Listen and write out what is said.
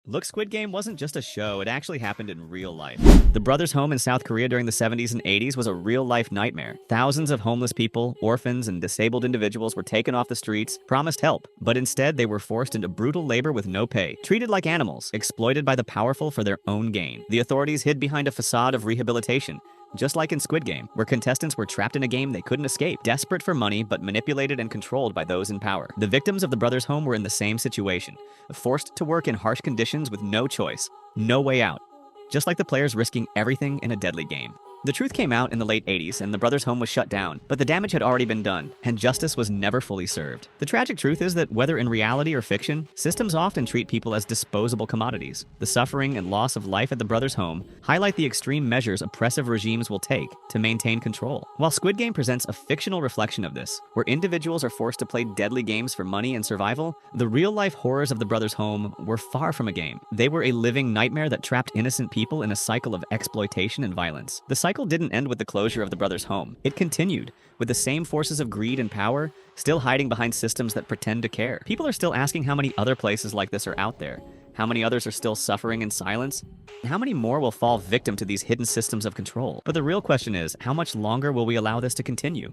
Look, Squid Game wasn't just a show, it actually happened in real life. The brothers' home in South Korea during the 70s and 80s was a real-life nightmare. Thousands of homeless people, orphans, and disabled individuals were taken off the streets, promised help, but instead they were forced into brutal labor with no pay, treated like animals, exploited by the powerful for their own gain. The authorities hid behind a facade of rehabilitation, just like in Squid Game, where contestants were trapped in a game they couldn't escape, desperate for money but manipulated and controlled by those in power. The victims of the brothers' home were in the same situation, forced to work in harsh conditions with no choice, no way out, just like the players risking everything in a deadly game. The truth came out in the late 80s and the brothers' home was shut down, but the damage had already been done, and justice was never fully served. The tragic truth is that whether in reality or fiction, systems often treat people as disposable commodities. The suffering and loss of life at the brothers' home highlight the extreme measures oppressive regimes will take to maintain control. While Squid Game presents a fictional reflection of this, where individuals are forced to play deadly games for money and survival, the real-life horrors of the brothers' home were far from a game. They were a living nightmare that trapped innocent people in a cycle of exploitation and violence. The cycle didn't end with the closure of the brothers' home. It continued, with the same forces of greed and power still hiding behind systems that pretend to care. People are still asking how many other places like this are out there, how many others are still suffering in silence, and how many more will fall victim to these hidden systems of control. But the real question is, how much longer will we allow this to continue?